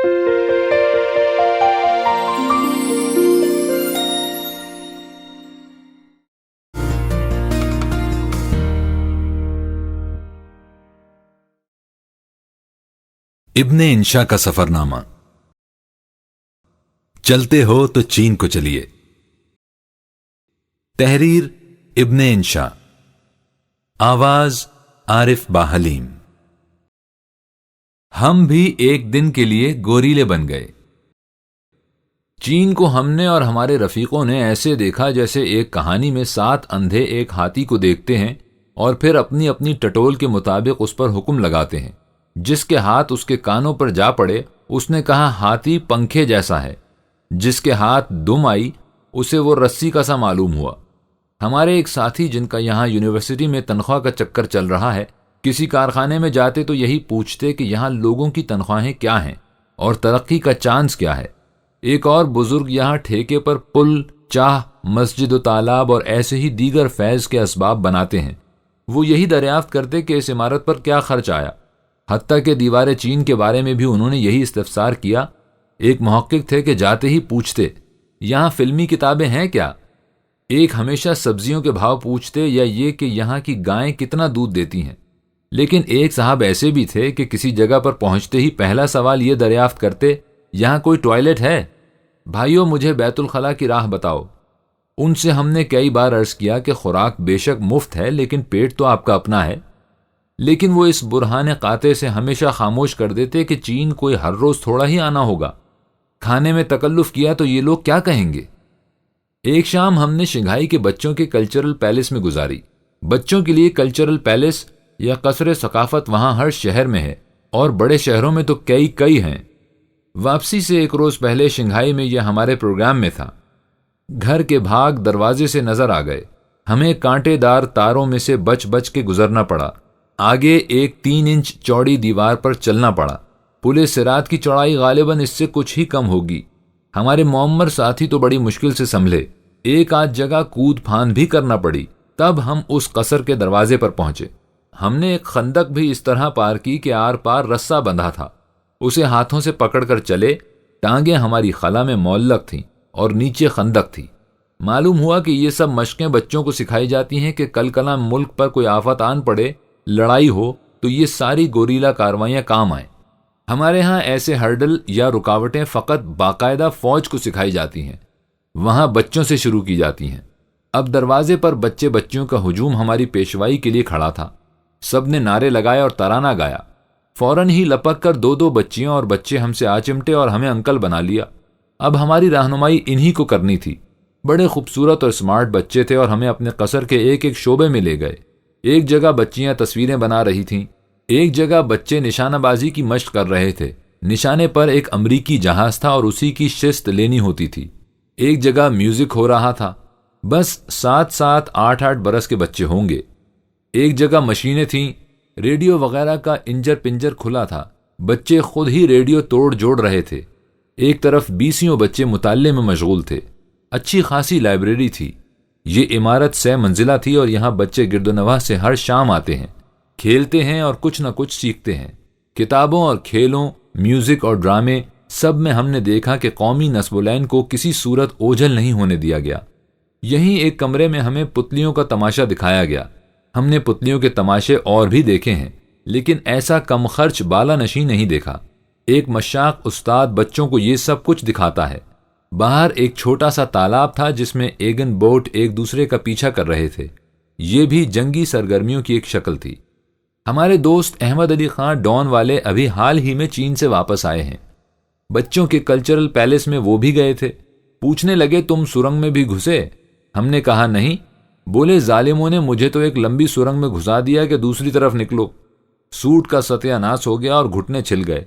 इब्ने इंशा का सफरनामा। चलते हो तो चीन को चलिए। तहरीर इब्ने इंशा, आवाज आरिफ बाहलीम। हम भी एक दिन के लिए गोरीले बन गए। चीन को हमने और हमारे रफीकों ने ऐसे देखा जैसे एक कहानी में 7 अंधे एक हाथी को देखते हैं और फिर अपनी अपनी टटोल के मुताबिक उस पर हुक्म लगाते हैं। जिसके हाथ उसके कानों पर जा पड़े उसने कहा हाथी पंखे जैसा है, जिसके हाथ दुम आई उसे वो रस्सी का सा मालूम हुआ। हमारे एक साथी जिनका यहाँ यूनिवर्सिटी में तनख्वाह का चक्कर चल रहा है, किसी कारखाने में जाते तो यही पूछते कि यहाँ लोगों की तनख्वाहें क्या हैं और तरक्की का चांस क्या है। एक और बुजुर्ग यहाँ ठेके पर पुल, चाह, मस्जिद व तालाब और ऐसे ही दीगर फैज़ के असबाब बनाते हैं। वो यही दरियाफ्त करते कि इस इमारत पर क्या खर्च आया। हत्ता के दीवारे चीन के बारे में भी उन्होंने यही इस्तफसार किया। एक मुहक्किक थे कि जाते ही पूछते यहाँ फिल्मी किताबें हैं क्या। एक हमेशा सब्जियों के भाव पूछते या ये कि यहाँ की गायें कितना दूध देती हैं। लेकिन एक साहब ऐसे भी थे कि किसी जगह पर पहुंचते ही पहला सवाल ये दरियाफ्त करते यहाँ कोई टॉयलेट है। भाइयों मुझे बैतुल खला की राह बताओ। उनसे हमने कई बार अर्ज किया कि खुराक बेशक मुफ्त है लेकिन पेट तो आपका अपना है। लेकिन वो इस बुरहान काते से हमेशा खामोश कर देते कि चीन कोई हर रोज थोड़ा ही आना होगा। खाने में तकल्लुफ किया तो ये लोग क्या कहेंगे। एक शाम हमने शंघाई के बच्चों के कल्चरल पैलेस में गुजारी। बच्चों के लिए कल्चरल पैलेस या कसरे सकाफत वहां हर शहर में है और बड़े शहरों में तो कई हैं। वापसी से एक रोज पहले शंघाई में यह हमारे प्रोग्राम में था। घर के भाग दरवाजे से नजर आ गए। हमें कांटेदार तारों में से बच बच के गुजरना पड़ा। आगे एक 3 इंच चौड़ी दीवार पर चलना पड़ा। पुले सिरात की चौड़ाई गालिबन इससे कुछ ही कम होगी। हमारे मोअम्मर साथी तो बड़ी मुश्किल से संभले। एक आध जगह कूद फांद भी करना पड़ी। तब हम उस कसर के दरवाजे पर पहुंचे। हमने एक खंदक भी इस तरह पार की कि आर पार रस्सा बंधा था। उसे हाथों से पकड़कर चले। टांगें हमारी खला में मोल्लक थीं और नीचे खंदक थी। मालूम हुआ कि ये सब मशकें बच्चों को सिखाई जाती हैं कि कल कला मुल्क पर कोई आफत आन पड़े, लड़ाई हो तो ये सारी गोरीला कार्रवाइयां काम आए। हमारे यहाँ ऐसे हर्डल या रुकावटें फ़कत बाकायदा फौज को सिखाई जाती हैं, वहाँ बच्चों से शुरू की जाती हैं। अब दरवाजे पर बच्चे बच्चियों का हुजूम हमारी पेशवाई के लिए खड़ा था। सब ने नारे लगाए और तराना गाया। फौरन ही लपक कर 2-2 बच्चियां और बच्चे हमसे आ चिमटे और हमें अंकल बना लिया। अब हमारी रहनुमाई इन्हीं को करनी थी। बड़े खूबसूरत और स्मार्ट बच्चे थे और हमें अपने कसर के एक एक शोबे में ले गए। एक जगह बच्चियां तस्वीरें बना रही थीं, एक जगह बच्चे निशानाबाजी की मशक कर रहे थे। निशाने पर एक अमरीकी जहाज था और उसी की शिस्त लेनी होती थी। एक जगह म्यूजिक हो रहा था। बस 7-7, 8-8 बरस के बच्चे होंगे। एक जगह मशीनें थीं, रेडियो वगैरह का इंजर पिंजर खुला था। बच्चे खुद ही रेडियो तोड़ जोड़ रहे थे। एक तरफ 20 बच्चे मुताल्ले में मशगूल थे। अच्छी खासी लाइब्रेरी थी। ये इमारत 6 मंजिला थी और यहाँ बच्चे गिरदोनवाह से हर शाम आते हैं, खेलते हैं और कुछ न कुछ सीखते हैं। किताबों और खेलों, म्यूजिक और ड्रामे सब में हमने देखा कि कौमी नस्बुलैन को किसी सूरत ओझल नहीं होने दिया गया। यहीं एक कमरे में हमें पुतलियों का तमाशा दिखाया गया। हमने पुतलियों के तमाशे और भी देखे हैं, लेकिन ऐसा कम खर्च बाला नशी नहीं देखा। एक मशाक उस्ताद बच्चों को ये सब कुछ दिखाता है। बाहर एक छोटा सा तालाब था जिसमें एगन बोट एक दूसरे का पीछा कर रहे थे। ये भी जंगी सरगर्मियों की एक शक्ल थी। हमारे दोस्त अहमद अली खान डॉन वाले अभी हाल ही में चीन से वापस आए हैं। बच्चों के कल्चरल पैलेस में वो भी गए थे। पूछने लगे तुम सुरंग में भी घुसे? हमने कहा नहीं। बोले जालिमों ने मुझे तो एक लंबी सुरंग में घुसा दिया कि दूसरी तरफ निकलो। सूट का सत्यानाश हो गया और घुटने छिल गए।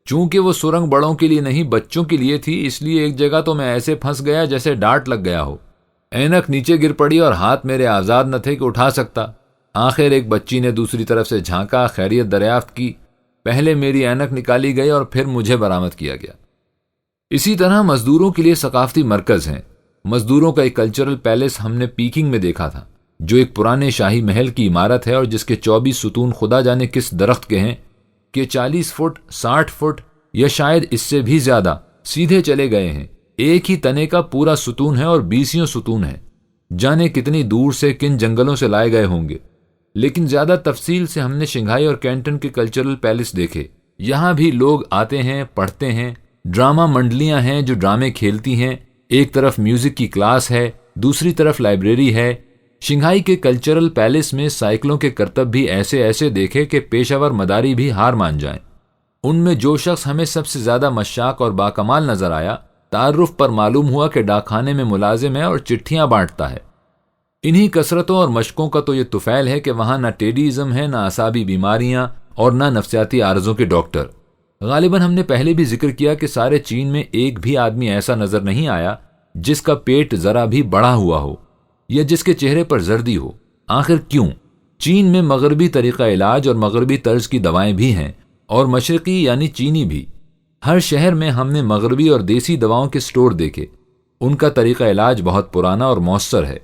चूंकि वो सुरंग बड़ों के लिए नहीं बच्चों के लिए थी, इसलिए एक जगह तो मैं ऐसे फंस गया जैसे डांट लग गया हो। ऐनक नीचे गिर पड़ी और हाथ मेरे आजाद न थे कि उठा सकता। आखिर एक बच्ची ने दूसरी तरफ से झांका, खैरियत दरियाफ्त की। पहले मेरी ऐनक निकाली गई और फिर मुझे बरामद किया गया। इसी तरह मजदूरों के लिए सकाफती मरकज हैं। मजदूरों का एक कल्चरल पैलेस हमने पीकिंग में देखा था, जो एक पुराने शाही महल की इमारत है और जिसके 24 सुतून खुदा जाने किस दरख्त के हैं कि 40 फुट, 60 फुट یا شاید اس سے بھی زیادہ سیدھے چلے گئے ہیں۔ ایک ہی تنے کا پورا ستون ہے اور 20 ستون ہیں، جانے کتنی دور سے کن جنگلوں سے لائے گئے ہوں گے۔ لیکن زیادہ تفصیل سے ہم نے شنگھائی اور کینٹن کے کلچرل پیلس دیکھے۔ یہاں بھی لوگ آتے ہیں، پڑھتے ہیں، ڈرامہ منڈلیاں ہیں جو ڈرامے کھیلتی ہیں، ایک طرف میوزک کی کلاس ہے، دوسری طرف لائبریری ہے۔ شنگھائی کے کلچرل پیلس میں سائیکلوں کے کرتب بھی ایسے دیکھے کہ پیشہ ور مداری بھی ہار مان جائیں۔ ان میں جو شخص ہمیں سب سے زیادہ مشاق اور باکمال نظر آیا، تعارف پر معلوم ہوا کہ ڈاک خانے میں ملازم ہے اور چٹھیاں بانٹتا ہے۔ انہی کثرتوں اور مشقوں کا تو یہ طفیل ہے کہ وہاں نہ ٹیڈیزم ہے، نہ اعصابی بیماریاں اور نہ نفسیاتی عارضوں کے ڈاکٹر۔ غالباً ہم نے پہلے بھی ذکر کیا کہ سارے چین میں ایک بھی آدمی ایسا نظر نہیں آیا جس کا پیٹ ذرا بھی بڑا ہوا ہو یا جس کے چہرے پر زردی ہو۔ آخر کیوں؟ چین میں مغربی طریقہ علاج اور مغربی طرز کی دوائیں بھی ہیں اور مشرقی یعنی چینی بھی۔ ہر شہر میں ہم نے مغربی اور دیسی دواؤں کے سٹور دیکھے۔ ان کا طریقہ علاج بہت پرانا اور مؤثر ہے۔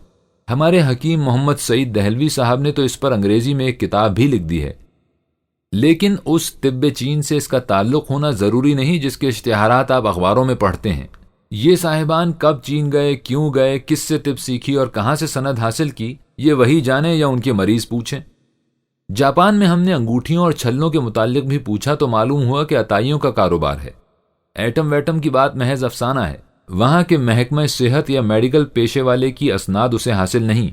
ہمارے حکیم محمد سعید دہلوی صاحب نے تو اس پر انگریزی میں ایک کتاب بھی لکھ دی ہے۔ لیکن اس طب چین سے اس کا تعلق ہونا ضروری نہیں جس کے اشتہارات آپ اخباروں میں پڑھتے ہیں۔ یہ صاحبان کب چین گئے، کیوں گئے، کس سے طب سیکھی اور کہاں سے سند حاصل کی، یہ وہی جانے یا ان کے مریض پوچھیں۔ جاپان میں ہم نے انگوٹھیوں اور چھلوں کے متعلق بھی پوچھا تو معلوم ہوا کہ عطائیوں کا کاروبار ہے۔ ایٹم ویٹم کی بات محض افسانہ ہے۔ وہاں کے محکمہ صحت یا میڈیکل پیشے والے کی اسناد اسے حاصل نہیں۔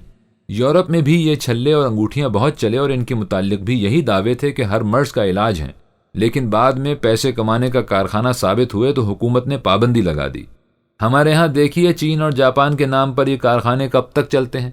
یورپ میں بھی یہ چھلے اور انگوٹھیاں بہت چلے اور ان کے متعلق بھی یہی دعوے تھے کہ ہر مرض کا علاج ہے، لیکن بعد میں پیسے کمانے کا کارخانہ ثابت ہوئے تو حکومت نے پابندی لگا دی۔ ہمارے ہاں دیکھیے چین اور جاپان کے نام پر یہ کارخانے کب تک چلتے ہیں۔